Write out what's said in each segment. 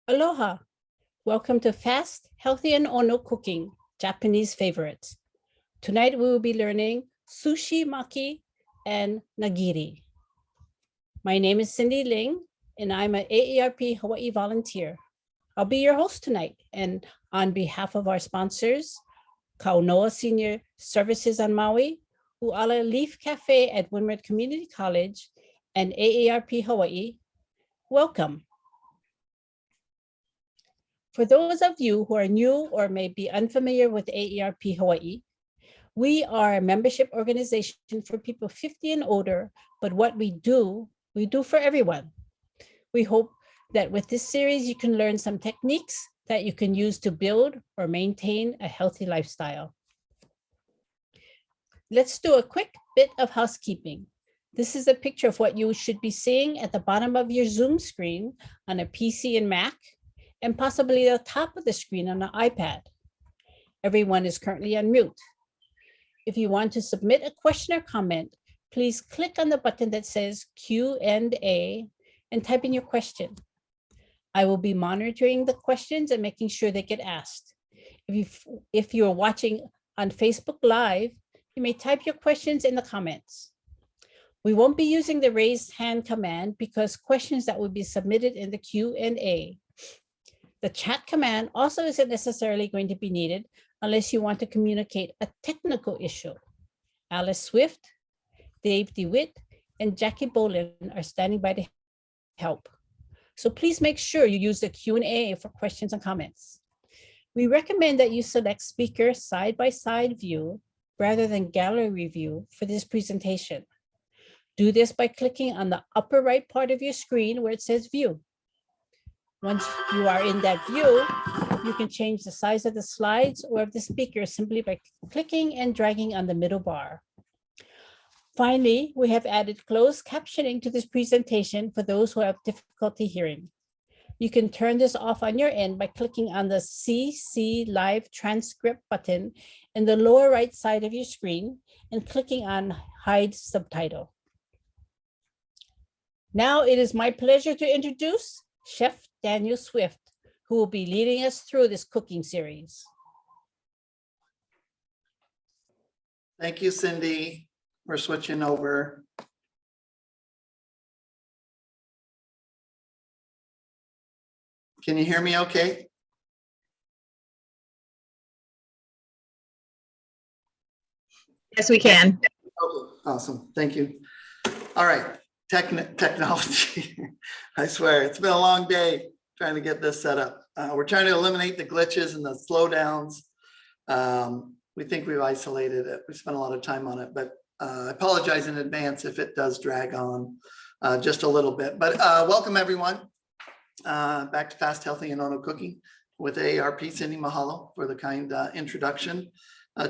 Aloha! Welcome to Fast, Healthy, and Ono Cooking, Japanese Favorites. Tonight we will be learning sushi, maki, and nigiri. My name is Cindy Ling, and I'm an AARP Hawaii volunteer. I'll be your host tonight, and on behalf of our sponsors, Kaunoa Senior Services on Maui, Uala Leaf Cafe at Winmere Community College, and AARP Hawaii, welcome. For those of you who are new or may be unfamiliar with AARP Hawaii, we are a membership organization for people 50 and older, but what we do for everyone. We hope that with this series, you can learn some techniques that you can use to build or maintain a healthy lifestyle. Let's do a quick bit of housekeeping. This is a picture of what you should be seeing at the bottom of your Zoom screen on a PC and Mac, and possibly the top of the screen on an iPad. Everyone is currently on mute. If you want to submit a question or comment, please click on the button that says Q&A and type in your question. I will be monitoring the questions and making sure they get asked. If you are watching on Facebook Live, you may type your questions in the comments. We won't be using the raised hand command because questions that will be submitted in the Q&A. The chat command also isn't necessarily going to be needed unless you want to communicate a technical issue. Alice Swift, Dave DeWitt, and Jackie Bolin are standing by to help. So please make sure you use the Q&A for questions and comments. We recommend that you select speaker side-by-side view rather than gallery view for this presentation. Do this by clicking on the upper right part of your screen where it says view. Once you are in that view, you can change the size of the slides or of the speaker simply by clicking and dragging on the middle bar. Finally, we have added closed captioning to this presentation for those who have difficulty hearing. You can turn this off on your end by clicking on the CC Live Transcript button in the lower right side of your screen and clicking on Hide Subtitle. Now it is my pleasure to introduce Chef Daniel Swift, who will be leading us through this cooking series. Thank you, Cindy. We're switching over. Can you hear me okay? Yes, we can. Okay, awesome. Thank you. All right. Technology. I swear, it's been a long day trying to get this set up. We're trying to eliminate the glitches and the slowdowns. We think we've isolated it. We spent a lot of time on it, but I apologize in advance if it does drag on just a little bit. But welcome everyone back to Fast, Healthy, and Ono Cooking with AARP. Cindy, mahalo for the kind introduction.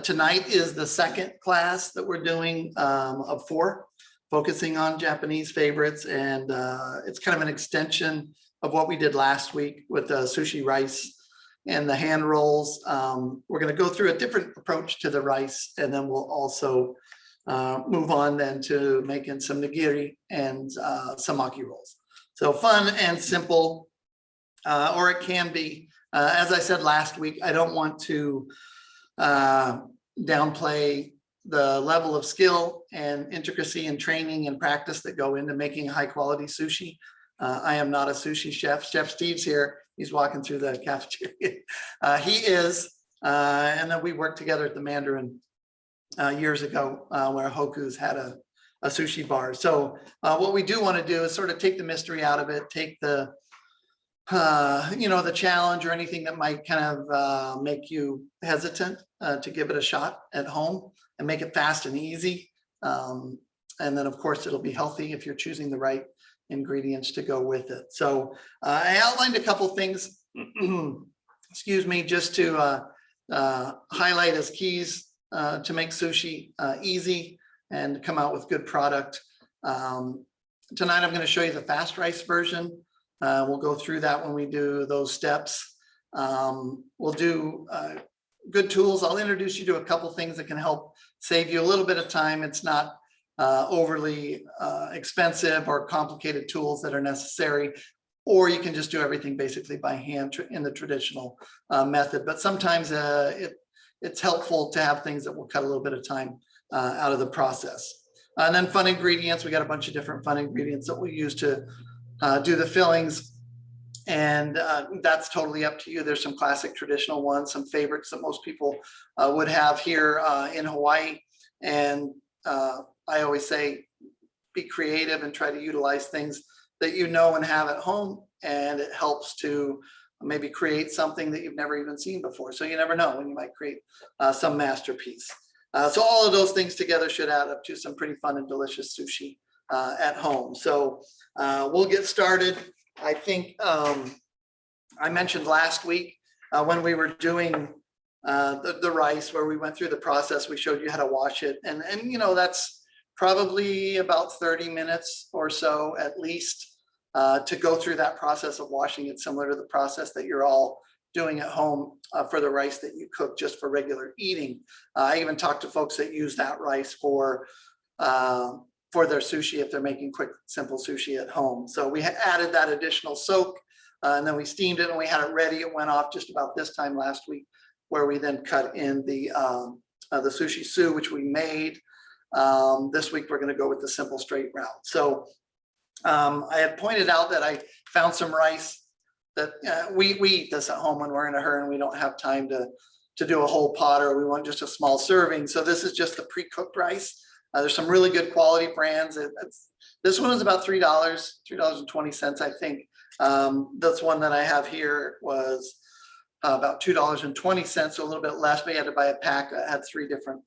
Tonight is the second class that we're doing of 4. Focusing on Japanese favorites, and it's kind of an extension of what we did last week with the sushi rice and the hand rolls. We're going to go through a different approach to the rice, and then we'll also move on then to making some nigiri and some maki rolls. So fun and simple, or it can be. As I said last week, I don't want to downplay the level of skill and intricacy and training and practice that go into making high quality sushi. I am not a sushi chef. Chef Steve's here. He's walking through the cafeteria. He is, and then we worked together at the Mandarin years ago where Hoku's had a sushi bar. So what we do want to do is sort of take the mystery out of it, take the the challenge or anything that might kind of make you hesitant to give it a shot at home, and make it fast and easy. And then of course it'll be healthy if you're choosing the right ingredients to go with it. So I outlined a couple things, excuse me, just to highlight as keys to make sushi easy and come out with good product. Tonight I'm going to show you the fast rice version. We'll go through that when we do those steps. We'll do good tools. I'll introduce you to a couple things that can help save you a little bit of time. It's not overly expensive or complicated tools that are necessary. or you can just do everything basically by hand in the traditional method. But sometimes it's helpful to have things that will cut a little bit of time out of the process. And then fun ingredients, we got a bunch of different fun ingredients that we use to do the fillings. And that's totally up to you. There's some classic traditional ones, some favorites that most people would have here in Hawaii. And I always say, be creative and try to utilize things that you know and have at home. And it helps to maybe create something that you've never even seen before. So you never know when you might create some masterpiece. So all of those things together should add up to some pretty fun and delicious sushi at home. So we'll get started. I think I mentioned last week when we were doing the rice, where we went through the process, we showed you how to wash it. And you know, that's probably about 30 minutes or so at least to go through that process of washing it, similar to the process that you're all doing at home for the rice that you cook just for regular eating. I even talked to folks that use that rice for their sushi if they're making quick, simple sushi at home. So we added that additional soak and then we steamed it and we had it ready. It went off just about this time last week, where we then cut in the sushi su, which we made. This week, we're going to go with the simple straight route. So I had pointed out that I found some rice that we eat this at home when we're in a hurry and we don't have time to do a whole pot, or we want just a small serving. So this is just the pre-cooked rice. There's some really good quality brands. This one is about $3, $3.20, I think. This one that I have here was about $2.20, so a little bit less, but you had to buy a pack that had 3 different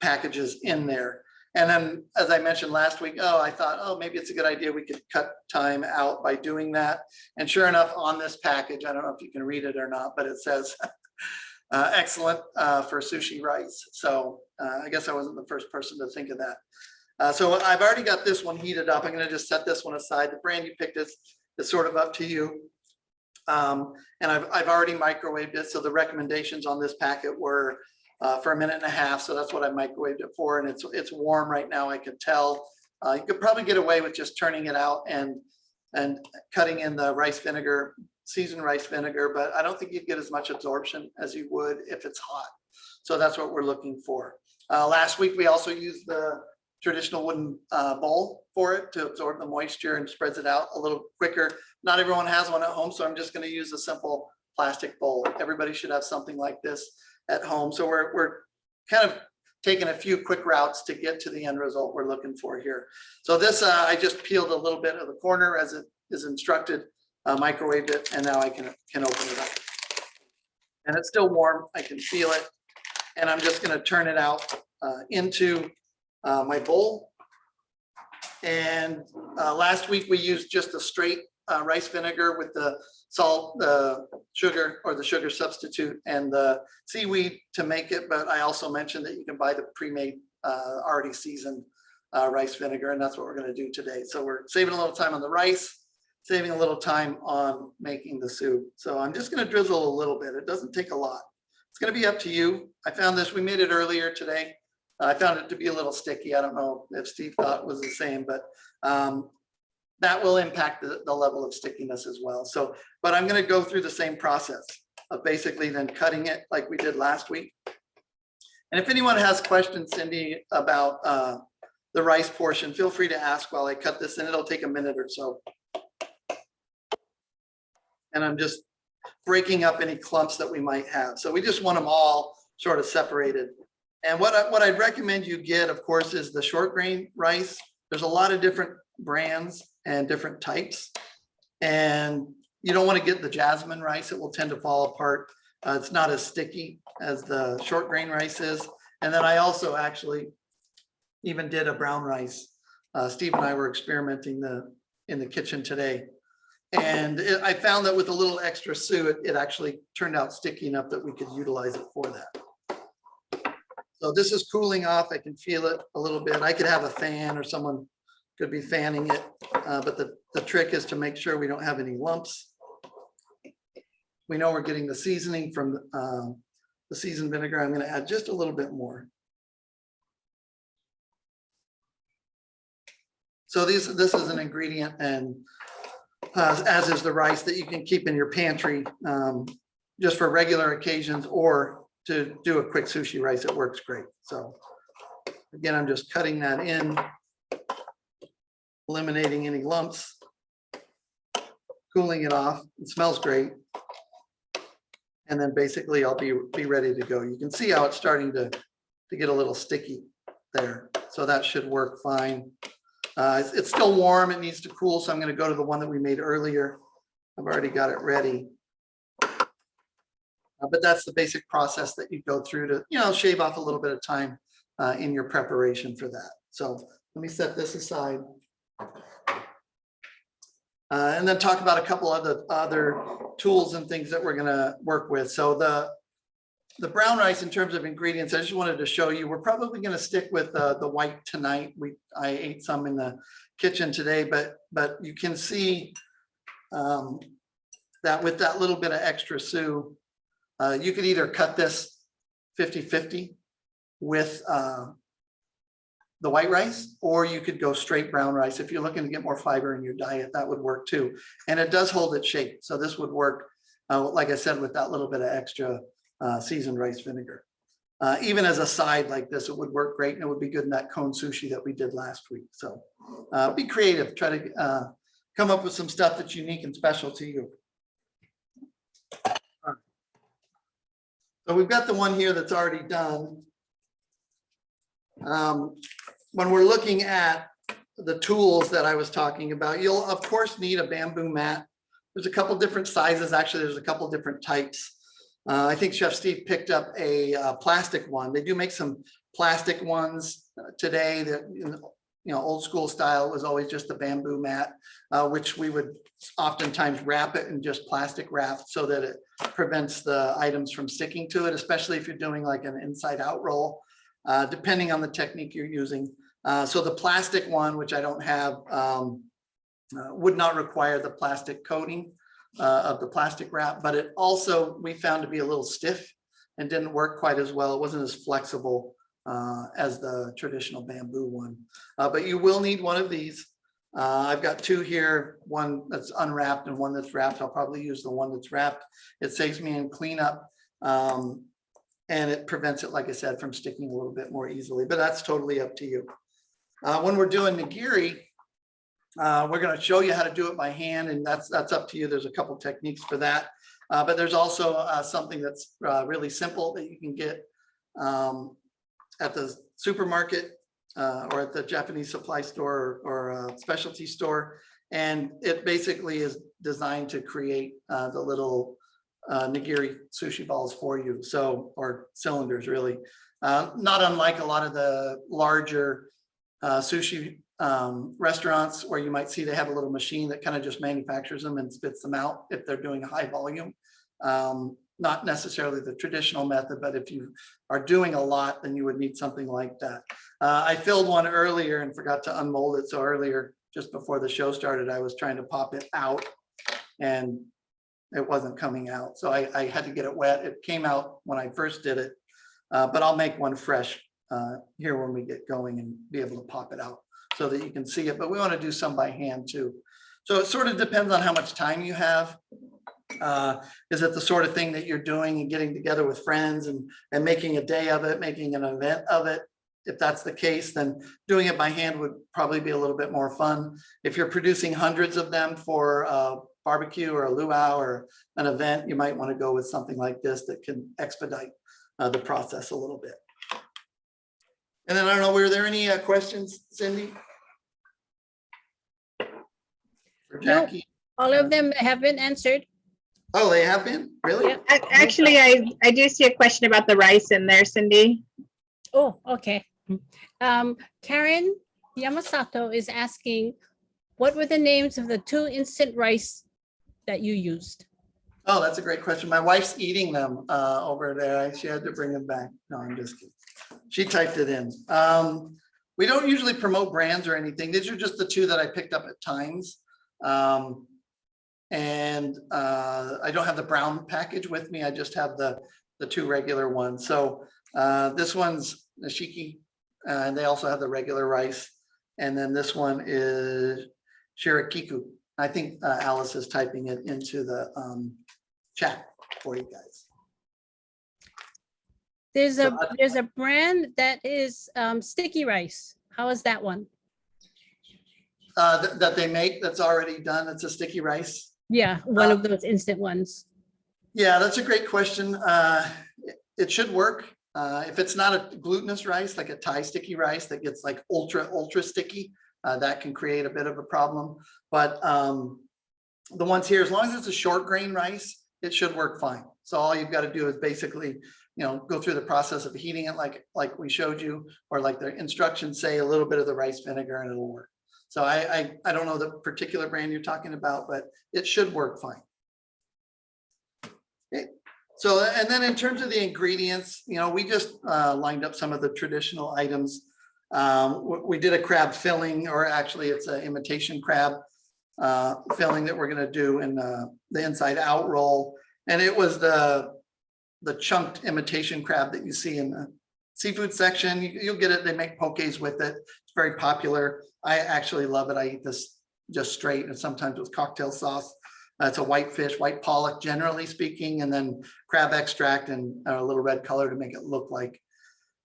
packages in there. And then, as I mentioned last week, I thought, maybe it's a good idea we could cut time out by doing that. And sure enough, on this package, I don't know if you can read it or not, but it says excellent for sushi rice. So I guess I wasn't the first person to think of that. So I've already got this one heated up. I'm going to just set this one aside. The brand you picked is sort of up to you. And I've already microwaved it. So the recommendations on this packet were for 1.5 minutes. So that's what I microwaved it for. And it's warm right now, I could tell. You could probably get away with just turning it out and cutting in the rice vinegar, seasoned rice vinegar, but I don't think you'd get as much absorption as you would if it's hot. So that's what we're looking for. Last week, we also used the traditional wooden bowl for it to absorb the moisture and spreads it out a little quicker. Not everyone has one at home, so I'm just going to use a simple plastic bowl. Everybody should have something like this at home. So we're kind of taking a few quick routes to get to the end result we're looking for here. So this, I just peeled a little bit of the corner as it is instructed, microwaved it, and now I can open it up. And it's still warm, I can feel it. And I'm just going to turn it out into my bowl. And last week we used just a straight rice vinegar with the salt, the sugar, or the sugar substitute, and the seaweed to make it. But I also mentioned that you can buy the pre-made, already seasoned rice vinegar, and that's what we're going to do today. So we're saving a little time on the rice, saving a little time on making the soup. So I'm just going to drizzle a little bit. It doesn't take a lot. It's going to be up to you. I found this, we made it earlier today. I found it to be a little sticky. I don't know if Steve thought it was the same, but that will impact the level of stickiness as well. So, but I'm going to go through the same process of basically then cutting it like we did last week. And if anyone has questions, Cindy, about the rice portion, feel free to ask while I cut this, and it'll take a minute or so. And I'm just breaking up any clumps that we might have. So we just want them all sort of separated. And what I'd recommend you get, of course, is the short grain rice. There's a lot of different brands and different types. And you don't want to get the jasmine rice. It will tend to fall apart. It's not as sticky as the short grain rice is. And then I also actually even did a brown rice. Steve and I were experimenting in the kitchen today. And I found that with a little extra su, it actually turned out sticky enough that we could utilize it for that. So this is cooling off. I can feel it a little bit. I could have a fan or someone could be fanning it. But the trick is to make sure we don't have any lumps. We know we're getting the seasoning from the seasoned vinegar. I'm going to add just a little bit more. So this is an ingredient, and as is the rice that you can keep in your pantry just for regular occasions, or to do a quick sushi rice. It works great. So again, I'm just cutting that in, eliminating any lumps, cooling it off. It smells great. And then basically I'll be ready to go. You can see how it's starting to get a little sticky there. So that should work fine. It's still warm. It needs to cool. So I'm going to go to the one that we made earlier. I've already got it ready. But that's the basic process that you go through to, shave off a little bit of time in your preparation for that. So let me set this aside. And then talk about a couple of the other tools and things that we're going to work with. So the brown rice, in terms of ingredients, I just wanted to show you, we're probably going to stick with the white tonight. I ate some in the kitchen today, but you can see that with that little bit of extra sous, you could either cut this 50-50 with the white rice, or you could go straight brown rice. If you're looking to get more fiber in your diet, that would work too. And it does hold its shape. So this would work, like I said, with that little bit of extra seasoned rice vinegar. Even as a side like this, it would work great, and it would be good in that cone sushi that we did last week. So be creative, try to come up with some stuff that's unique and special to you. So we've got the one here that's already done. When we're looking at the tools that I was talking about, you'll of course need a bamboo mat. There's a couple different sizes. Actually, there's a couple different types. I think Chef Steve picked up a plastic one. They do make some plastic ones today that, old school style was always just the bamboo mat, which we would oftentimes wrap it in just plastic wrap so that it prevents the items from sticking to it, especially if you're doing like an inside out roll, depending on the technique you're using. So the plastic one, which I don't have, would not require the plastic coating of the plastic wrap, but it also we found to be a little stiff and didn't work quite as well. It wasn't as flexible as the traditional bamboo one, but you will need one of these. I've got two here, one that's unwrapped and one that's wrapped. I'll probably use the one that's wrapped. It saves me in cleanup, and it prevents it, like I said, from sticking a little bit more easily, but that's totally up to you. When we're doing nigiri, we're going to show you how to do it by hand, and that's up to you. There's a couple techniques for that, but there's also something that's really simple that you can get at the supermarket or at the Japanese supply store or specialty store, and it basically is designed to create the little nigiri sushi balls for you, or cylinders really. Not unlike a lot of the larger sushi restaurants where you might see they have a little machine that kind of just manufactures them and spits them out if they're doing a high volume. Not necessarily the traditional method, but if you are doing a lot, then you would need something like that. I filled one earlier and forgot to unmold it. So earlier, just before the show started, I was trying to pop it out and it wasn't coming out. So I had to get it wet. It came out when I first did it, but I'll make one fresh here when we get going and be able to pop it out so that you can see it. But we want to do some by hand too. So it sort of depends on how much time you have. Is it the sort of thing that you're doing and getting together with friends and making a day of it, making an event of it? If that's the case, then doing it by hand would probably be a little bit more fun. If you're producing hundreds of them for a barbecue or a luau or an event, you might want to go with something like this that can expedite the process a little bit. And then I don't know, were there any questions, Cindy? For Jackie? Nope. All of them have been answered. Oh, they have been? Really? Yep. Actually, I do see a question about the rice in there, Cindy. Oh, okay. Karen Yamasato is asking, what were the names of the 2 instant rice that you used? Oh, that's a great question. My wife's eating them over there. She had to bring them back. No, I'm just kidding. She typed it in. We don't usually promote brands or anything. These are just the 2 that I picked up at times. And I don't have the brown package with me. I just have the 2 regular ones. So this one's Nishiki, and they also have the regular rice. And then this one is Shirakiku. I think Alice is typing it into the chat for you guys. There's a brand that is sticky rice. How is that one? That they make that's already done. It's a sticky rice. Yeah, one of those instant ones. Yeah, that's a great question. It should work. If it's not a glutinous rice, like a Thai sticky rice that gets like ultra sticky, that can create a bit of a problem. But the ones here, as long as it's a short grain rice, it should work fine. So all you've got to do is basically, go through the process of heating it like we showed you, or like the instructions say, a little bit of the rice vinegar, and it'll work. So I don't know the particular brand you're talking about, but it should work fine. Okay. So, and then in terms of the ingredients, we just lined up some of the traditional items. We did a crab filling, or actually it's an imitation crab filling that we're going to do in the inside out roll. And it was the chunked imitation crab that you see in the seafood section. You'll get it. They make pokes with it. It's very popular. I actually love it. I eat this just straight, and sometimes with cocktail sauce. It's a white fish, white pollock, generally speaking, and then crab extract and a little red color to make it look like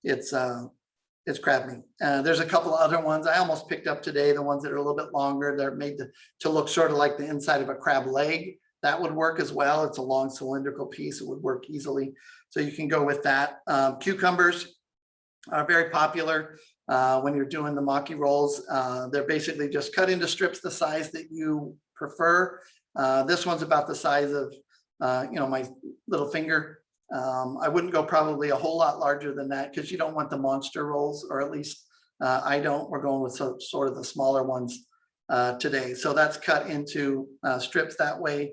it's crab meat. There's a couple of other ones I almost picked up today, the ones that are a little bit longer. They're made to look sort of like the inside of a crab leg. That would work as well. It's a long cylindrical piece. It would work easily. So you can go with that. Cucumbers are very popular when you're doing the Maki rolls. They're basically just cut into strips the size that you prefer. This one's about the size of, my little finger. I wouldn't go probably a whole lot larger than that, because you don't want the monster rolls, or at least I don't. We're going with sort of the smaller ones today. So that's cut into strips that way.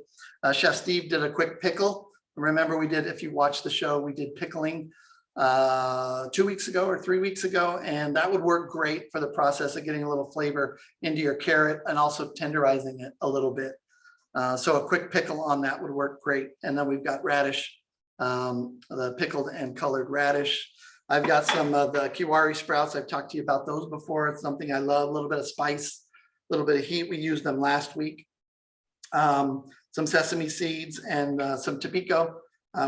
Chef Steve did a quick pickle. Remember, we did, if you watched the show, we did pickling 2 weeks ago or 3 weeks ago, and that would work great for the process of getting a little flavor into your carrot and also tenderizing it a little bit. So a quick pickle on that would work great. And then we've got radish, the pickled and colored radish. I've got some of the kiwari sprouts. I've talked to you about those before. It's something I love. A little bit of spice, a little bit of heat. We used them last week. Some sesame seeds and some topiko,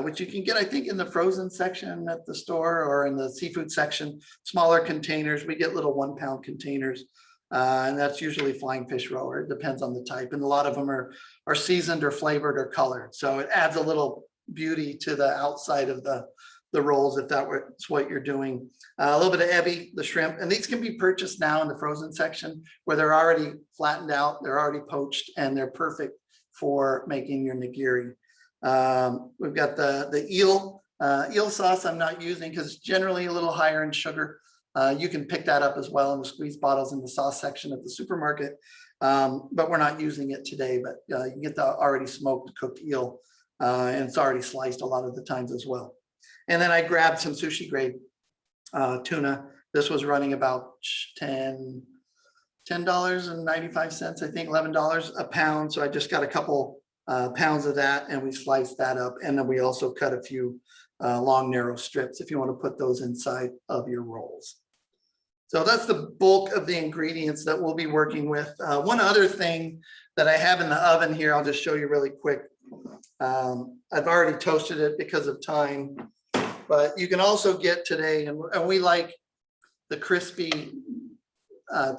which you can get, I think, in the frozen section at the store, or in the seafood section. Smaller containers. We get little 1 pound containers. And that's usually flying fish roe, or it depends on the type. And a lot of them are seasoned or flavored or colored. So it adds a little beauty to the outside of the rolls, if that's what you're doing. A little bit of ebi, the shrimp, and these can be purchased now in the frozen section, where they're already flattened out, they're already poached, and they're perfect for making your nigiri. We've got the eel sauce I'm not using, because it's generally a little higher in sugar. You can pick that up as well in the squeeze bottles in the sauce section of the supermarket, but we're not using it today. But you get the already smoked, cooked eel, and it's already sliced a lot of the times as well. And then I grabbed some sushi grade tuna. This was running about $10.95, I think, $11 a pound. So I just got a couple pounds of that, and we sliced that up. And then we also cut a few long, narrow strips if you want to put those inside of your rolls. So that's the bulk of the ingredients that we'll be working with. One other thing that I have in the oven here, I'll just show you really quick. I've already toasted it because of time, but you can also get today, and we like the crispy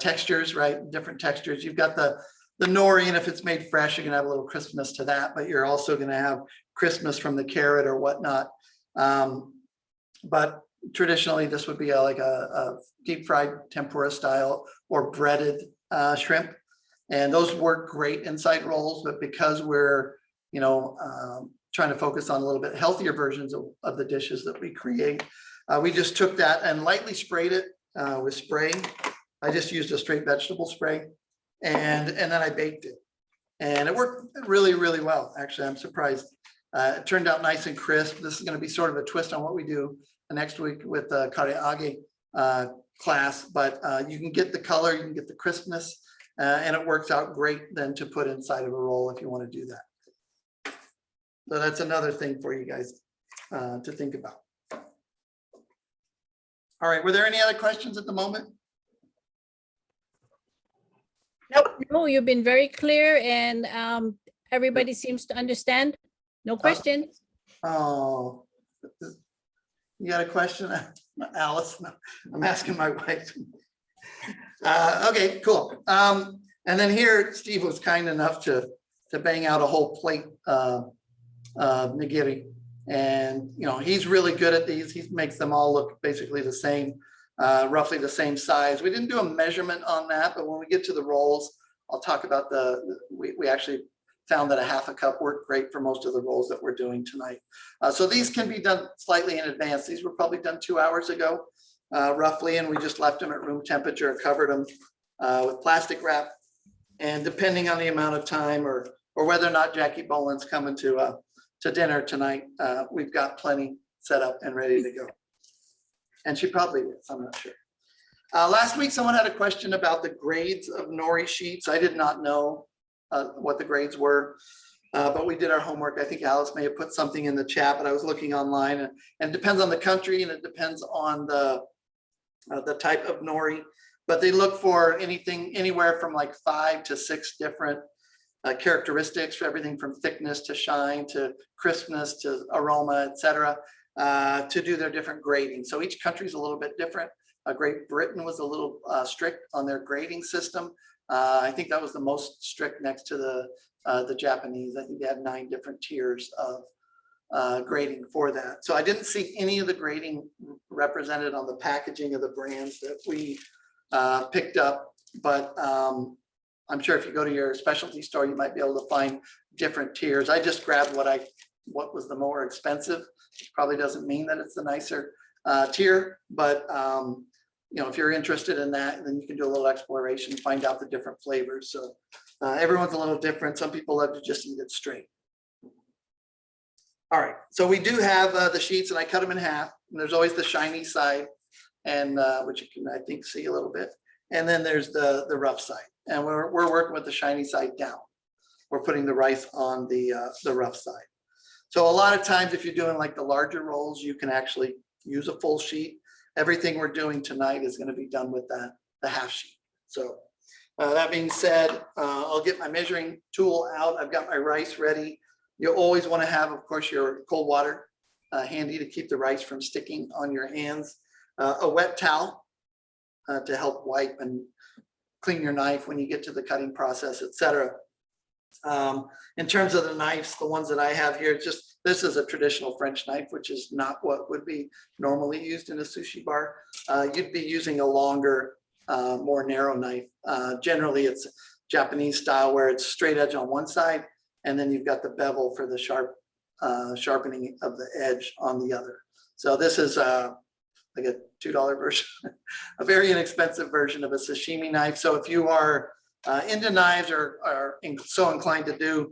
textures, right? Different textures. You've got the nori, and if it's made fresh, you're gonna have a little crispness to that, but you're also gonna have crispness from the carrot or whatnot. But traditionally, this would be like a deep fried tempura style or breaded shrimp, and those work great inside rolls. But because we're trying to focus on a little bit healthier versions of the dishes that we create, we just took that and lightly sprayed it with spray. I just used a straight vegetable spray, and then I baked it, and it worked really, really well. Actually, I'm surprised. It turned out nice and crisp. This is going to be sort of a twist on what we do next week with the kareage class, but you can get the color, you can get the crispness, and it works out great then to put inside of a roll if you want to do that. So that's another thing for you guys to think about. All right, were there any other questions at the moment? Nope. No, you've been very clear and everybody seems to understand. No questions. Oh, you got a question, Alice? No, I'm asking my wife. Okay, cool. And then here, Steve was kind enough to bang out a whole plate nigiri. And, you know, he's really good at these. He makes them all look basically the same, roughly the same size. We didn't do a measurement on that, but when we get to the rolls, I'll talk about we actually found that a half a cup worked great for most of the rolls that we're doing tonight. So these can be done slightly in advance. These were probably done 2 hours ago, roughly, and we just left them at room temperature and covered them with plastic wrap. And depending on the amount of time or whether or not Jackie Boland's coming to dinner tonight, we've got plenty set up and ready to go. And she probably is, I'm not sure. Last week, someone had a question about the grades of nori sheets. I did not know what the grades were, but we did our homework. I think Alice may have put something in the chat, but I was looking online, and it depends on the country and it depends on the type of nori. But they look for anything anywhere from like 5 to 6 different characteristics, for everything from thickness to shine to crispness to aroma, etc., to do their different grading. So each country is a little bit different. Great Britain was a little strict on their grading system. I think that was the most strict next to the Japanese. I think they had 9 different tiers of grading for that. So I didn't see any of the grading represented on the packaging of the brands that we picked up, but I'm sure if you go to your specialty store, you might be able to find different tiers. I just grabbed what was the more expensive. It probably doesn't mean that it's the nicer tier, but you know, if you're interested in that, then you can do a little exploration, find out the different flavors. So everyone's a little different. Some people love to just eat it straight. All right, so we do have the sheets, and I cut them in half. And there's always the shiny side, and which you can, I think, see a little bit. And then there's the rough side, and we're working with the shiny side down. We're putting the rice on the rough side. So a lot of times, if you're doing like the larger rolls, you can actually use a full sheet. Everything we're doing tonight is going to be done with the half sheet. So that being said, I'll get my measuring tool out. I've got my rice ready. You always want to have, of course, your cold water handy to keep the rice from sticking on your hands. A wet towel to help wipe and clean your knife when you get to the cutting process, etc. In terms of the knives, the ones that I have here, this is a traditional French knife, which is not what would be normally used in a sushi bar. You'd be using a longer, more narrow knife. Generally, it's Japanese style where it's straight edge on one side, and then you've got the bevel for the sharpening of the edge on the other. So this is like a $2 version, a very inexpensive version of a sashimi knife. So if you are into knives or are so inclined to do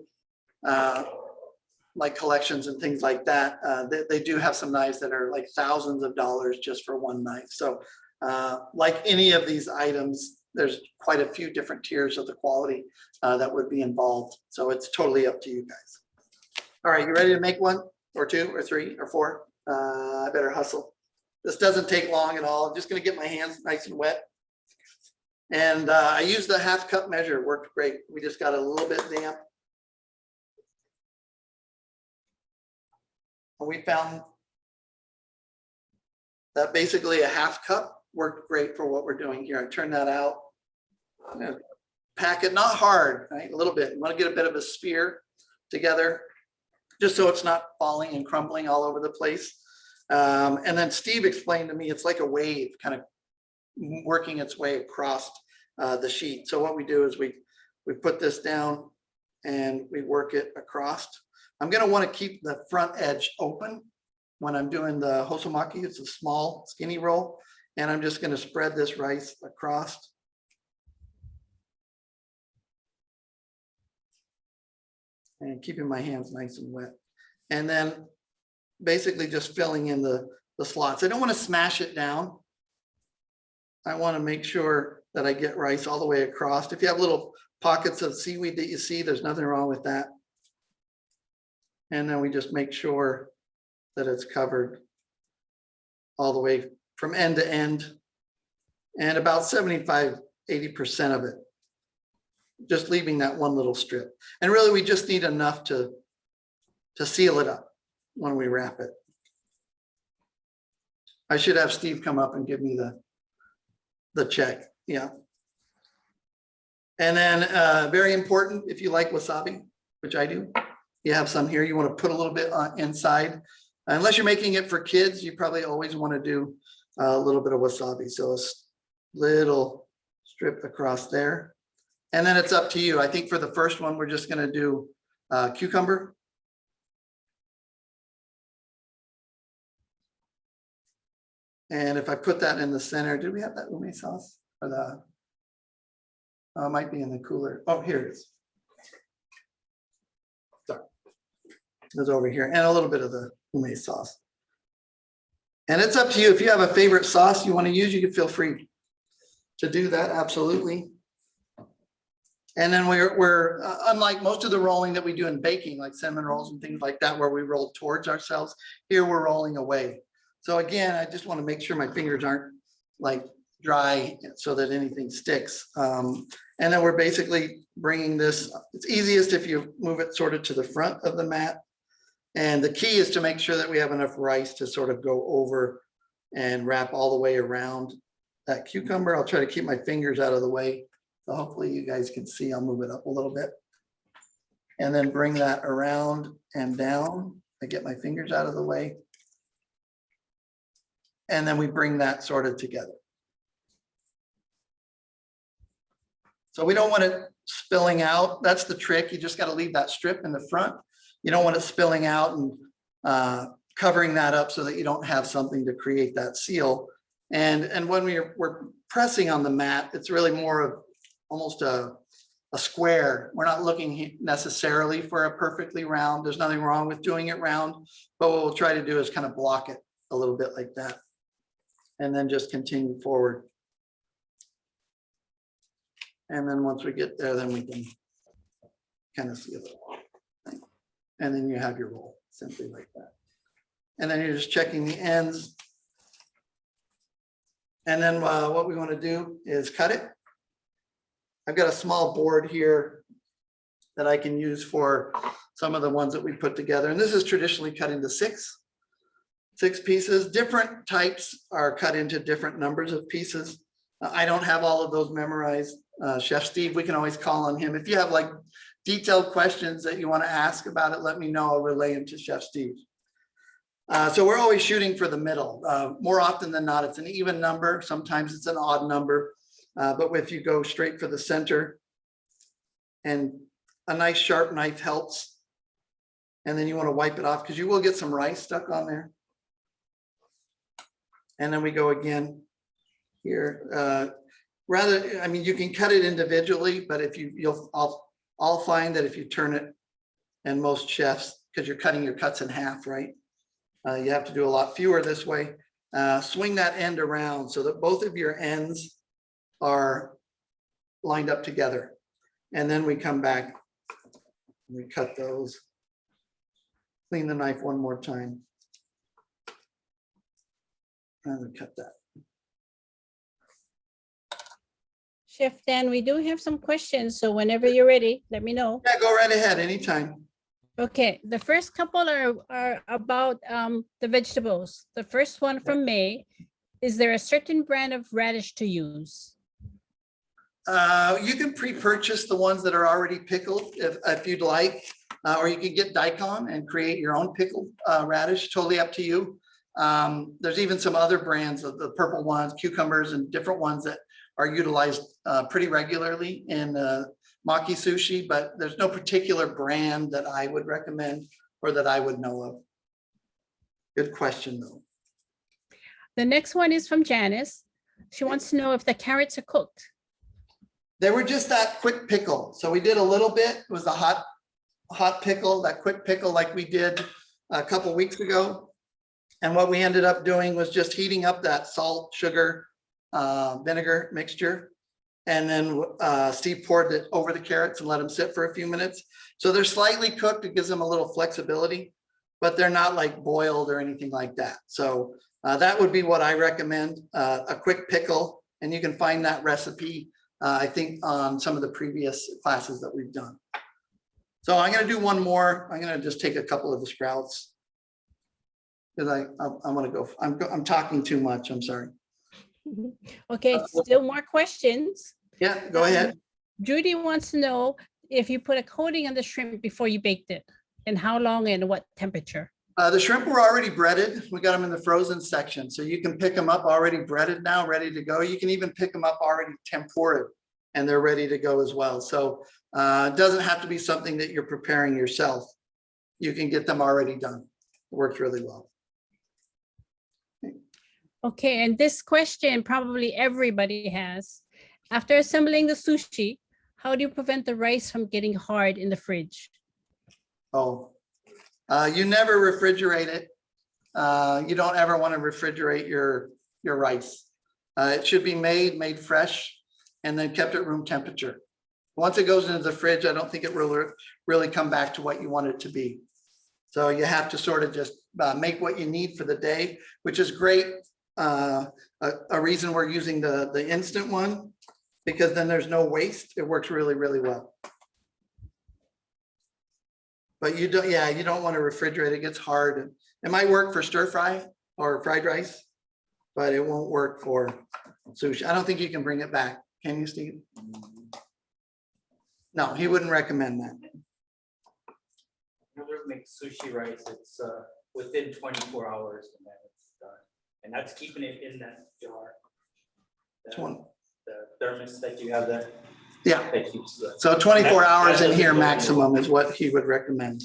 like collections and things like that, they do have some knives that are like thousands of dollars just for one knife. So like any of these items, there's quite a few different tiers of the quality that would be involved. So it's totally up to you guys. All right, you ready to make 1 or 2 or 3 or 4? I better hustle. This doesn't take long at all. I'm just going to get my hands nice and wet. And I used the half cup measure, it worked great. We just got a little bit damp. And we found that basically a half cup worked great for what we're doing here. I turned that out. I'm gonna pack it, not hard, right? A little bit. You want to get a bit of a sphere together, just so it's not falling and crumbling all over the place. And then Steve explained to me, it's like a wave kind of working its way across the sheet. So what we do is we put this down and we work it across. I'm going to want to keep the front edge open when I'm doing the hosomaki. It's a small skinny roll, and I'm just going to spread this rice across. And keeping my hands nice and wet. And then basically just filling in the slots. I don't want to smash it down. I want to make sure that I get rice all the way across. If you have little pockets of seaweed that you see, there's nothing wrong with that. And then we just make sure that it's covered all the way from end to end. And about 75–80% of it just leaving that one little strip. And really, we just need enough to seal it up when we wrap it. I should have Steve come up and give me the check. Yeah. And then very important, if you like wasabi, which I do, you have some here, you want to put a little bit inside. Unless you're making it for kids, you probably always want to do a little bit of wasabi. So a little strip across there. And then it's up to you. I think for the first one, we're just going to do cucumber. And if I put that in the center, did we have that umi sauce? Or the, it might be in the cooler. Oh, here it is. Sorry. It's over here. And a little bit of the umi sauce. And it's up to you. If you have a favorite sauce you want to use, you can feel free to do that. Absolutely. And then we're unlike most of the rolling that we do in baking, like cinnamon rolls and things like that, where we roll towards ourselves, here we're rolling away. So again, I just want to make sure my fingers aren't like dry so that anything sticks. And then we're basically bringing this, it's easiest if you move it sort of to the front of the mat. And the key is to make sure that we have enough rice to sort of go over and wrap all the way around that cucumber. I'll try to keep my fingers out of the way. So hopefully you guys can see, I'll move it up a little bit. And then bring that around and down. I get my fingers out of the way. And then we bring that sort of together. So we don't want it spilling out. That's the trick. You just got to leave that strip in the front. You don't want it spilling out and covering that up so that you don't have something to create that seal. And when we're pressing on the mat, it's really more of almost a square. We're not looking necessarily for a perfectly round. There's nothing wrong with doing it round, but what we'll try to do is kind of block it a little bit like that. And then just continue forward. And then once we get there, then we can kind of seal it. And then you have your roll, simply like that. And then you're just checking the ends. And then what we want to do is cut it. I've got a small board here that I can use for some of the ones that we put together. And this is traditionally cut into six pieces. Different types are cut into different numbers of pieces. I don't have all of those memorized. Chef Steve, we can always call on him. If you have like detailed questions that you want to ask about it, let me know. I'll relay them to Chef Steve. So we're always shooting for the middle. More often than not, it's an even number. Sometimes it's an odd number. But if you go straight for the center, and a nice sharp knife helps. And then you want to wipe it off because you will get some rice stuck on there. And then we go again here. I mean, you can cut it individually, but if I'll find that if you turn it, and most chefs, because you're cutting your cuts in half, right? You have to do a lot fewer this way. Swing that end around so that both of your ends are lined up together. And then we come back and we cut those. Clean the knife one more time. And we cut that. Chef Dan, we do have some questions, so whenever you're ready, let me know. Yeah, go right ahead, anytime. Okay, the first couple are about the vegetables. The first one from May, is there a certain brand of radish to use? You can pre-purchase the ones that are already pickled if you'd like, or you can get daikon and create your own pickled radish, totally up to you. There's even some other brands of the purple ones, cucumbers and different ones that are utilized pretty regularly in Maki sushi, but there's no particular brand that I would recommend or that I would know of. Good question though. The next one is from Janice. She wants to know if the carrots are cooked. They were just that quick pickle. So we did a little bit. It was a hot pickle, that quick pickle like we did a couple weeks ago. And what we ended up doing was just heating up that salt, sugar, vinegar mixture. And then Steve poured it over the carrots and let them sit for a few minutes. So they're slightly cooked. It gives them a little flexibility, but they're not like boiled or anything like that. So that would be what I recommend, a quick pickle. And you can find that recipe I think on some of the previous classes that we've done. So I'm going to do one more. I'm going to just take a couple of the sprouts because I want to go. I'm talking too much. I'm sorry. Okay, still more questions. Yeah, go ahead. Judy wants to know if you put a coating on the shrimp before you baked it, and how long and what temperature. The shrimp were already breaded. We got them in the frozen section. So you can pick them up already breaded now, ready to go. You can even pick them up already tempura and they're ready to go as well. So it doesn't have to be something that you're preparing yourself. You can get them already done. It works really well. Okay, and this question probably everybody has. After assembling the sushi, how do you prevent the rice from getting hard in the fridge? Oh, you never refrigerate it. You don't ever want to refrigerate your rice. It should be made fresh and then kept at room temperature. Once it goes into the fridge, I don't think it will really come back to what you want it to be. So you have to sort of just make what you need for the day, which is great. A reason we're using the instant one, because then there's no waste. It works really, really well. But you don't want to refrigerate. It gets hard. It might work for stir fry or fried rice, but it won't work for sushi. I don't think you can bring it back. Can you, Steve? No, he wouldn't recommend that. Whenever we make sushi rice, it's within 24 hours and then it's done. And that's keeping it in that jar. The thermos that you have there. Yeah. That keeps the. So 24 hours in here doesn't go maximum is what he would recommend.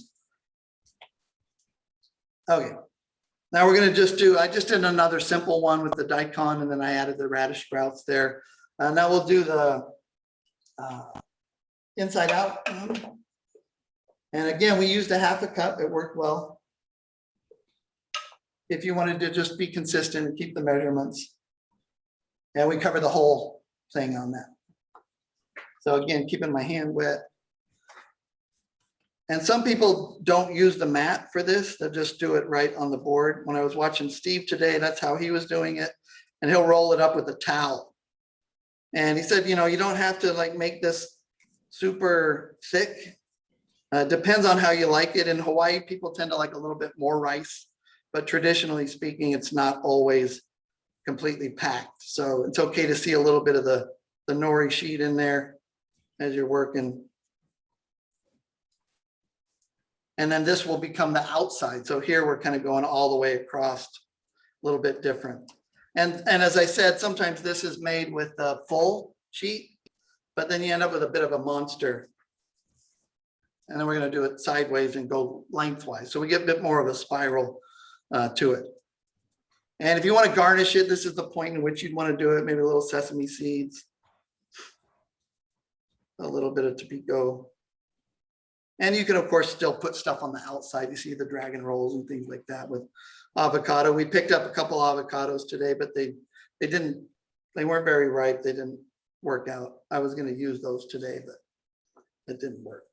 Okay. Now we're going to I just did another simple one with the daikon and then I added the radish sprouts there. Now we'll do the inside out. And again, we used a half a cup. It worked well. If you wanted to just be consistent and keep the measurements. And we cover the whole thing on that. So again, keeping my hand wet. And some people don't use the mat for this. They'll just do it right on the board. When I was watching Steve today, that's how he was doing it. And he'll roll it up with a towel. And he said, you know, you don't have to like make this super thick. Depends on how you like it. In Hawaii, people tend to like a little bit more rice, but traditionally speaking, it's not always completely packed. So it's okay to see a little bit of the nori sheet in there as you're working. And then this will become the outside. So here we're kind of going all the way across, a little bit different. And as I said, sometimes this is made with a full sheet, but then you end up with a bit of a monster. And then we're going to do it sideways and go lengthwise. So we get a bit more of a spiral to it. And if you want to garnish it, this is the point in which you'd want to do it. Maybe a little sesame seeds, a little bit of tobacco. And you can, of course, still put stuff on the outside. You see the dragon rolls and things like that with avocado. We picked up a couple avocados today, but they weren't very ripe. They didn't work out. I was going to use those today, but it didn't work.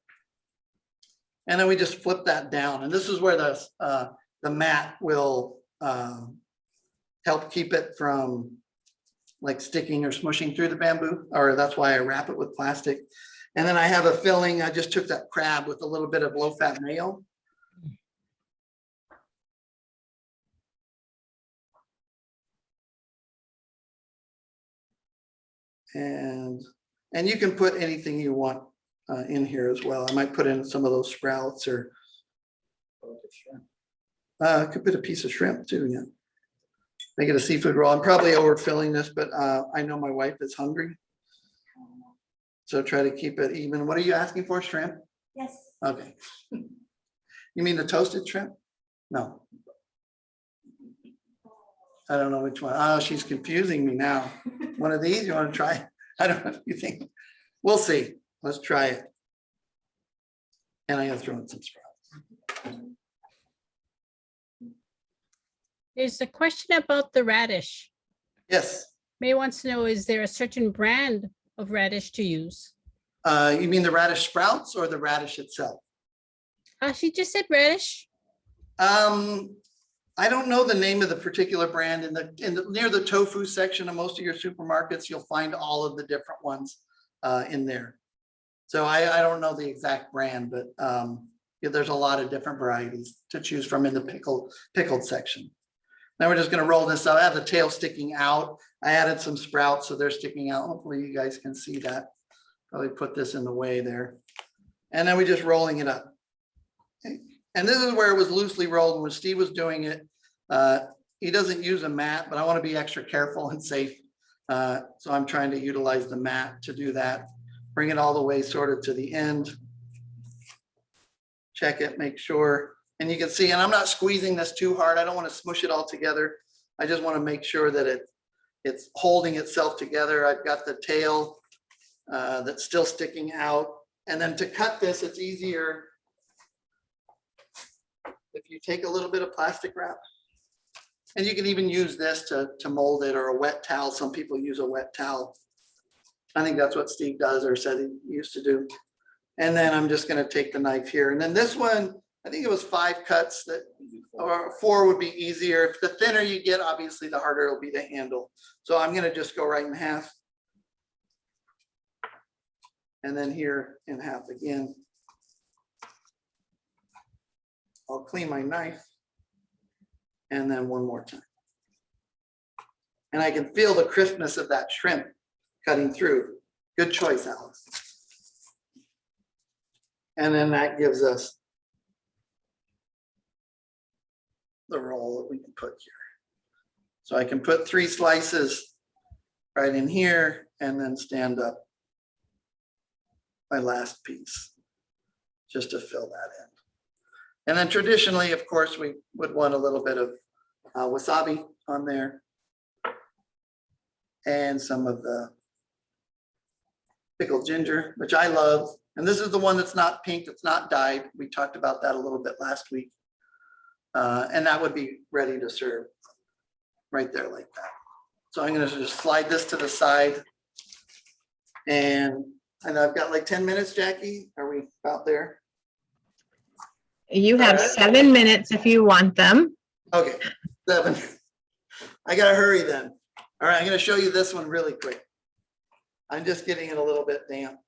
And then we just flip that down. And this is where the mat will help keep it from like sticking or smushing through the bamboo, or that's why I wrap it with plastic. And then I have a filling. I just took that crab with a little bit of low-fat mayo. And you can put anything you want in here as well. I might put in some of those sprouts or I could put a piece of shrimp too, yeah. Make it a seafood roll. I'm probably overfilling this, but I know my wife is hungry. So try to keep it even. What are you asking for, shrimp? Yes. Okay. You mean the toasted shrimp? No. I don't know which one. Oh, she's confusing me now. One of these, you want to try? I don't know if you think. We'll see. Let's try it. And I'm going to throw in some sprouts. There's a question about the radish. Yes. May wants to know, is there a certain brand of radish to use? You mean the radish sprouts or the radish itself? She just said radish. I don't know the name of the particular brand. Near the tofu section of most of your supermarkets, you'll find all of the different ones. in there. So I don't know the exact brand, but yeah, there's a lot of different varieties to choose from in the pickled section. Now we're just going to roll this up. I have the tail sticking out. I added some sprouts, so they're sticking out. Hopefully you guys can see that. Probably put this in the way there. And then we're just rolling it up. Okay. And this is where it was loosely rolled. When Steve was doing it, he doesn't use a mat, but I want to be extra careful and safe. So I'm trying to utilize the mat to do that. Bring it all the way sort of to the end. Check it, make sure. And you can see, and I'm not squeezing this too hard. I don't want to smush it all together. I just want to make sure that it's holding itself together. I've got the tail that's still sticking out. And then to cut this, it's easier if you take a little bit of plastic wrap. And you can even use this to mold it, or a wet towel. Some people use a wet towel. I think that's what Steve does, or said he used to do. And then I'm just going to take the knife here. And then this one, I think it was 5 cuts, that, or 4 would be easier. If the thinner you get, obviously the harder it'll be to handle. So I'm going to just go right in half. And then here in half again. I'll clean my knife. And then one more time. And I can feel the crispness of that shrimp cutting through. Good choice, Alice. And then that gives us the roll that we can put here. So I can put 3 slices right in here and then stand up my last piece just to fill that in. And then traditionally, of course, we would want a little bit of wasabi on there and some of the pickled ginger, which I love. And this is the one that's not pink, that's not dyed. We talked about that a little bit last week. And that would be ready to serve right there like that. So I'm going to just slide this to the side. And I've got like 10 minutes, Jackie. Are we about there? You have 7 minutes if you want them. Okay, 7. I got to hurry then. All right, I'm going to show you this one really quick. I'm just getting it a little bit damp.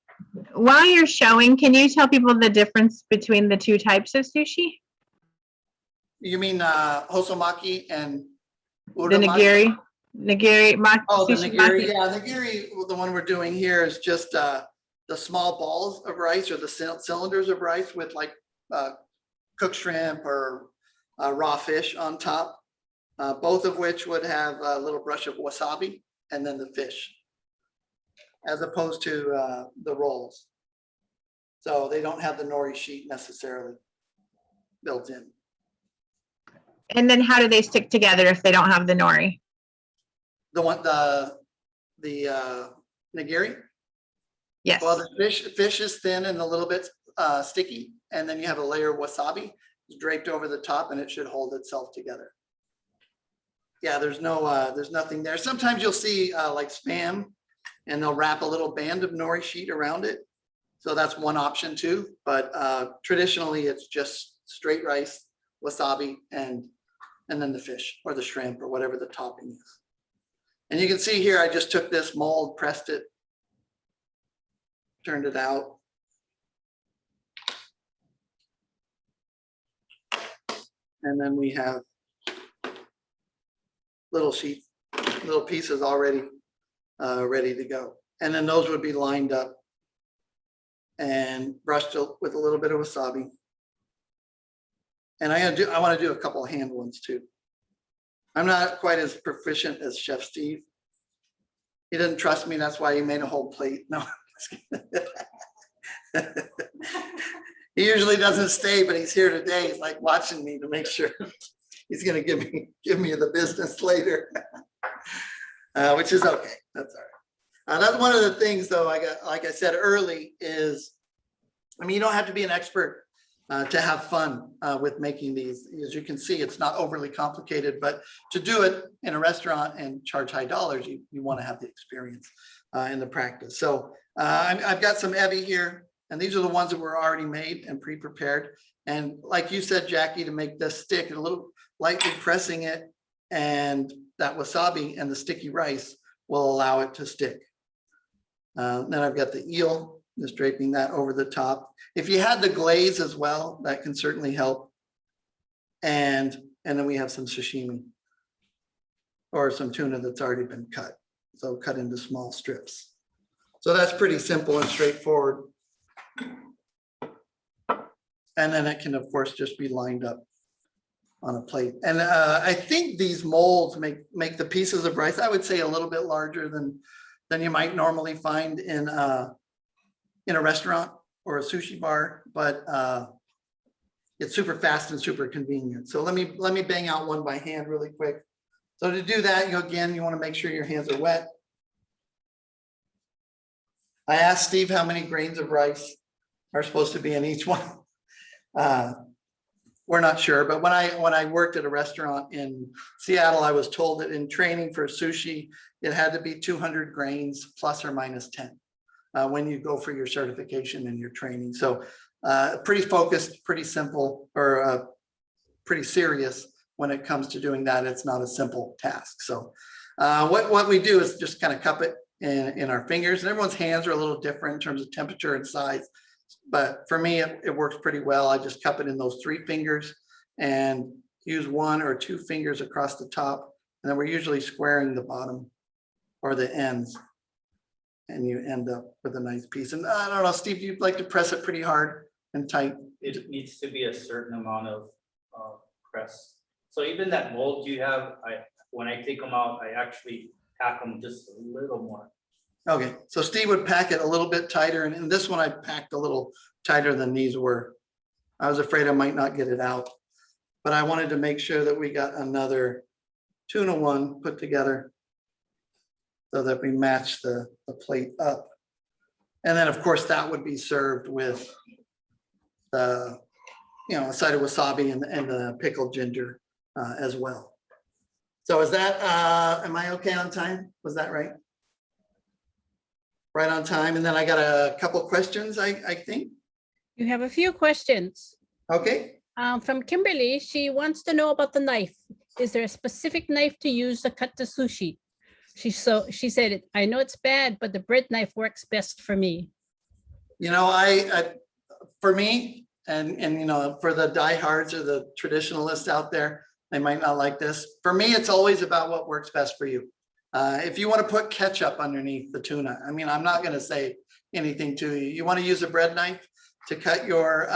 While you're showing, can you tell people the difference between the 2 types of sushi? You mean hosomaki and The uramaki? nigiri, maki, Oh, the sushi nigiri. maki. Yeah, nigiri, the one we're doing here is just the small balls of rice, or the cylinders of rice with like cooked shrimp or raw fish on top, both of which would have a little brush of wasabi, and then the fish, as opposed to the rolls. So they don't have the nori sheet necessarily built in. And then how do they stick together if they don't have the nori? The nigiri? Yes. Well, the fish is thin and a little bit sticky, and then you have a layer of wasabi draped over the top, and it should hold itself together. Yeah, there's nothing there. Sometimes you'll see like Spam, and they'll wrap a little band of nori sheet around it. So that's one option too. But traditionally, it's just straight rice, wasabi, and then the fish or the shrimp or whatever the topping is. And you can see here, I just took this mold, pressed it, turned it out. And then we have little pieces already ready to go. And then those would be lined up and brushed with a little bit of wasabi. And I want to do a couple of hand ones too. I'm not quite as proficient as Chef Steve. He didn't trust me. That's why he made a whole plate. No. He usually doesn't stay, but he's here today. He's like watching me to make sure he's going to give me the business later, which is okay. That's all right. That's one of the things, though. Like I said early, is you don't have to be an expert to have fun with making these. As you can see, it's not overly complicated, but to do it in a restaurant and charge high dollars, you want to have the experience and the practice. So I've got some ebi here, and these are the ones that were already made and pre-prepared. And like you said, Jackie, to make this stick, a little lightly pressing it, and that wasabi and the sticky rice will allow it to stick. Then I've got the eel, just draping that over the top. If you had the glaze as well, that can certainly help. And then we have some sashimi or some tuna that's already been cut. So cut into small strips. So that's pretty simple and straightforward. And then it can, of course, just be lined up on a plate. And I think these molds make the pieces of rice, I would say, a little bit larger than you might normally find in a restaurant or a sushi bar, but it's super fast and super convenient. So let me bang out one by hand really quick. So to do that, you want to make sure your hands are wet. I asked Steve how many grains of rice are supposed to be in each one. We're not sure, but when I worked at a restaurant in Seattle, I was told that in training for sushi, it had to be 200 grains plus or minus 10 when you go for your certification and your training. So pretty focused, pretty simple, or pretty serious when it comes to doing that. It's not a simple task. So what we do is just kind of cup it in our fingers, and everyone's hands are a little different in terms of temperature and size. But for me, it works pretty well. I just cup it in those 3 fingers and use 1 or 2 fingers across the top. And then we're usually squaring the bottom or the ends. And you end up with a nice piece. And I don't know, Steve, you'd like to press it pretty hard and tight. It needs to be a certain amount of press. So even that mold you have, when I take them out, I actually pack them just a little more. Okay, so Steve would pack it a little bit tighter, and in this one I packed a little tighter than these were. I was afraid I might not get it out, but I wanted to make sure that we got another tuna one put together so that we match the plate up. And then of course that would be served with the, a side of wasabi and the pickled ginger as well. So is that, am I okay on time? Was that right? Right on time. And then I got a couple questions, I think. You have a few questions. Okay. From Kimberly, she wants to know about the knife. Is there a specific knife to use to cut the sushi? She said, I know it's bad, but the bread knife works best for me. For me, and for the diehards or the traditionalists out there, they might not like this. For me, it's always about what works best for you. If you want to put ketchup underneath the tuna, I mean, I'm not going to say anything to you. You want to use a bread knife to cut your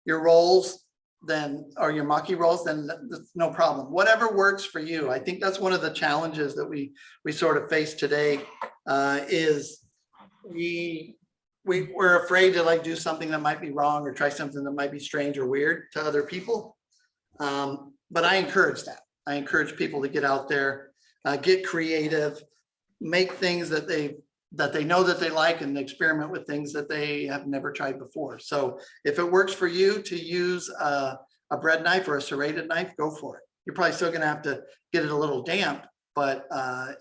rolls, then, or your maki rolls, then that's no problem. Whatever works for you. I think that's one of the challenges that we sort of face today is we're afraid to do something that might be wrong or try something that might be strange or weird to other people. But I encourage that. I encourage people to get out there. Get creative, make things that they know that they like, and experiment with things that they have never tried before. So if it works for you to use a bread knife or a serrated knife, go for it. You're probably still going to have to get it a little damp, but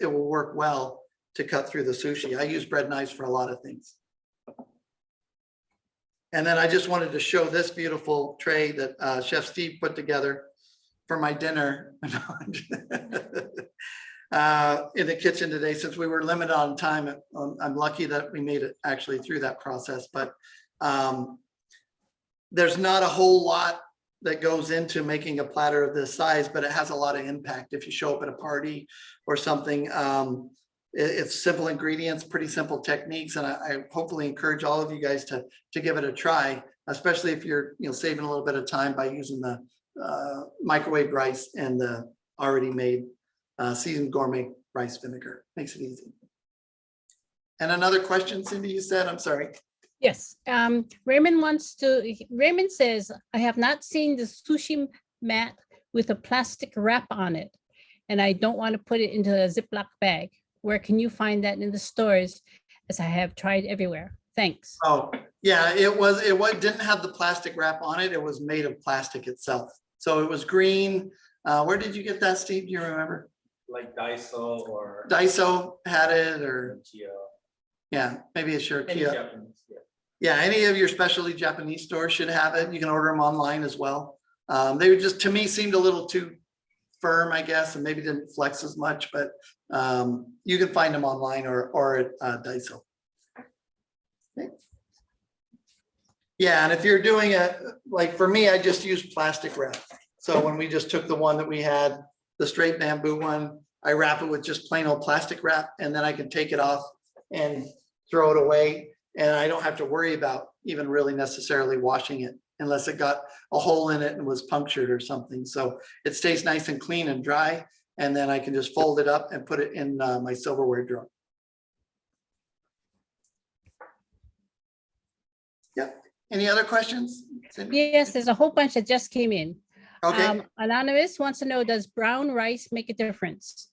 it will work well to cut through the sushi. I use bread knives for a lot of things. And then I just wanted to show this beautiful tray that Chef Steve put together for my dinner. In the kitchen today, since we were limited on time. I'm lucky that we made it actually through that process, but there's not a whole lot that goes into making a platter of this size, but it has a lot of impact if you show up at a party or something. It's simple ingredients, pretty simple techniques, and I hopefully encourage all of you guys to give it a try, especially if you're saving a little bit of time by using the microwave rice and the already made seasoned gourmet rice vinegar. Makes it easy. And another question, Cindy, you said, I'm sorry. Yes, Raymond says, I have not seen the sushi mat with a plastic wrap on it, and I don't want to put it into a Ziploc bag. Where can you find that in the stores, as I have tried everywhere? Thanks. Oh, yeah, it didn't have the plastic wrap on it. It was made of plastic itself. So it was green. Where did you get that, Steve? Do you remember? Like Daiso or Daiso had it, or Geo. Yeah, maybe it's your Any Kia. Japanese, yeah. Yeah, any of your specialty Japanese stores should have it. You can order them online as well. They would just, to me, seemed a little too firm, I guess, and maybe didn't flex as much, but you can find them online or at Daiso. Yeah, and if you're doing it, like for me, I just used plastic wrap. So when we just took the one that we had, the straight bamboo one, I wrap it with just plain old plastic wrap, and then I can take it off and throw it away. And I don't have to worry about even really necessarily washing it unless it got a hole in it and was punctured or something. So it stays nice and clean and dry. And then I can just fold it up and put it in my silverware drawer. Yep. Any other questions? Yes, there's a whole bunch that just came in. Okay. Anonymous wants to know, does brown rice make a difference?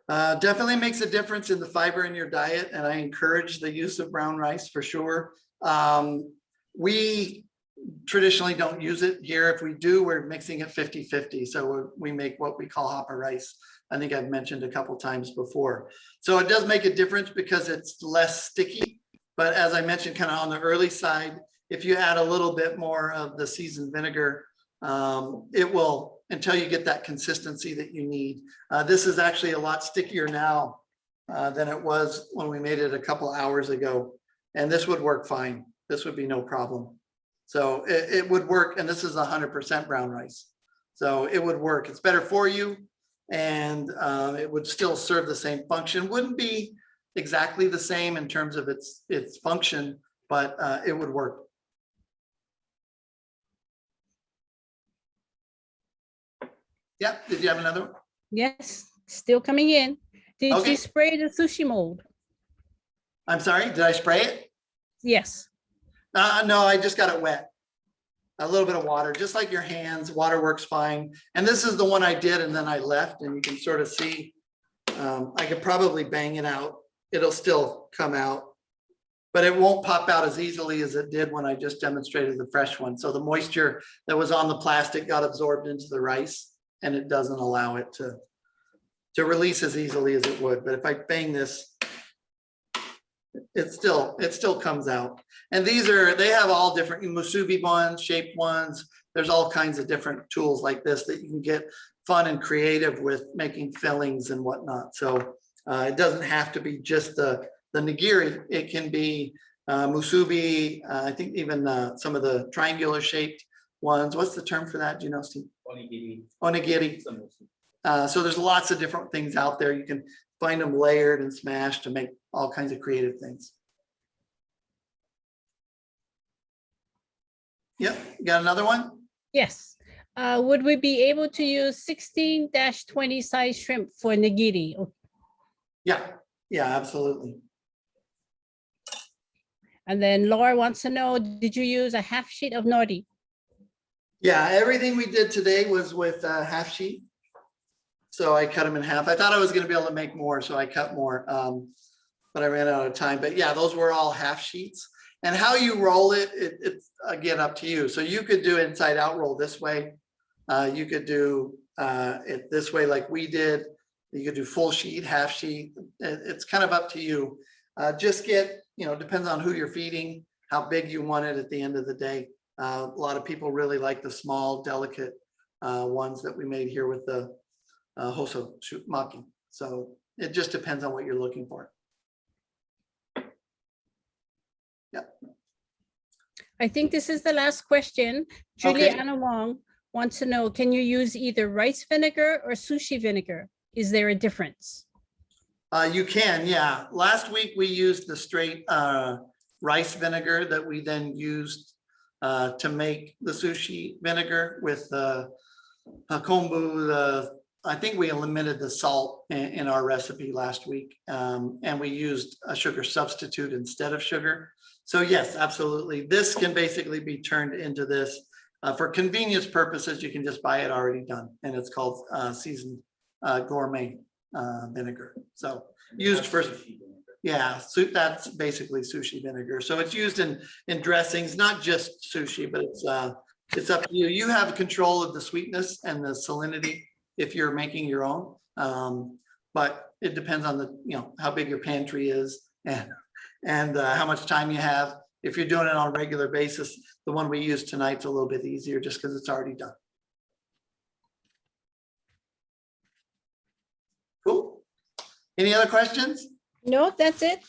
Definitely makes a difference in the fiber in your diet, and I encourage the use of brown rice for sure. We traditionally don't use it here. If we do, we're mixing it 50-50. So we make what we call hopper rice. I think I've mentioned a couple times before. So it does make a difference because it's less sticky. But as I mentioned, kind of on the early side, if you add a little bit more of the seasoned vinegar, it will, until you get that consistency that you need. This is actually a lot stickier now than it was when we made it a couple hours ago. And this would work fine. This would be no problem. So it would work. And this is 100% brown rice. So it would work. It's better for you. And it would still serve the same function. Wouldn't be exactly the same in terms of its function, but it would work. Yeah, did you have another one? Yes, still coming in. Did Okay. you spray the sushi mold? I'm sorry, did I spray it? Yes. No, I just got it wet. A little bit of water, just like your hands, water works fine. And this is the one I did and then I left, and you can sort of see, I could probably bang it out. It'll still come out, but it won't pop out as easily as it did when I just demonstrated the fresh one. So the moisture that was on the plastic got absorbed into the rice, and it doesn't allow it to release as easily as it would. But if I bang this, it still comes out. And they have all different musubi ones, shaped ones. There's all kinds of different tools like this that you can get fun and creative with making fillings and whatnot. So it doesn't have to be just the nigiri. It can be musubi. I think even some of the triangular shaped ones. What's the term for that? Do you know, Steve? Onigiri. Onigiri. So there's lots of different things out there. You can find them layered and smashed to make all kinds of creative things. Yep, you got another one? Yes. Would we be able to use 16-20 size shrimp for nigiri? Yeah, absolutely. And then Laura wants to know, did you use a half sheet of nori? Yeah, everything we did today was with half sheet. So I cut them in half. I thought I was going to be able to make more, so I cut more, but I ran out of time. But yeah, those were all half sheets. And how you roll it, it's again up to you. So you could do inside out roll this way. You could do it this way like we did. You could do full sheet, half sheet. It's kind of up to you. Just get, depends on who you're feeding, how big you want it at the end of the day. A lot of people really like the small, delicate ones that we made here with the Hoso Maki. So it just depends on what you're looking for. Yep. I think this is the last question. Juliana Wong wants to know, can you use either rice vinegar or sushi vinegar? Is there a difference? You can, yeah. Last week we used the straight rice vinegar that we then used to make the sushi vinegar with kombu. I think we eliminated the salt in our recipe last week, and we used a sugar substitute instead of sugar. So yes, absolutely. This can basically be turned into this. For convenience purposes, you can just buy it already done, and it's called seasoned gourmet vinegar. So used for, yeah, so that's basically sushi vinegar. So it's used in dressings, not just sushi, but it's up to you. You have control of the sweetness and the salinity if you're making your own, but it depends on the how big your pantry is and how much time you have. If you're doing it on a regular basis, the one we use tonight's a little bit easier just because it's already done. Cool. Any other questions? No, that's it.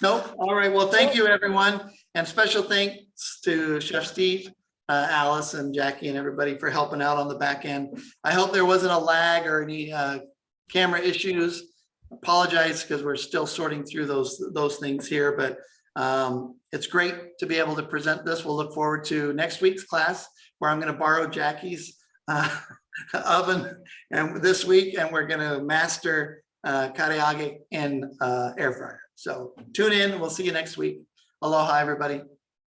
Nope. All right. Well, thank you, everyone. And special thanks to Chef Steve, Alice and Jackie and everybody for helping out on the back end. I hope there wasn't a lag or any camera issues. Apologize because we're still sorting through those things here, but it's great to be able to present this. We'll look forward to next week's class where I'm going to borrow Jackie's oven and this week, and we're going to master karaage in air fryer. So tune in. We'll see you next week. Aloha, everybody.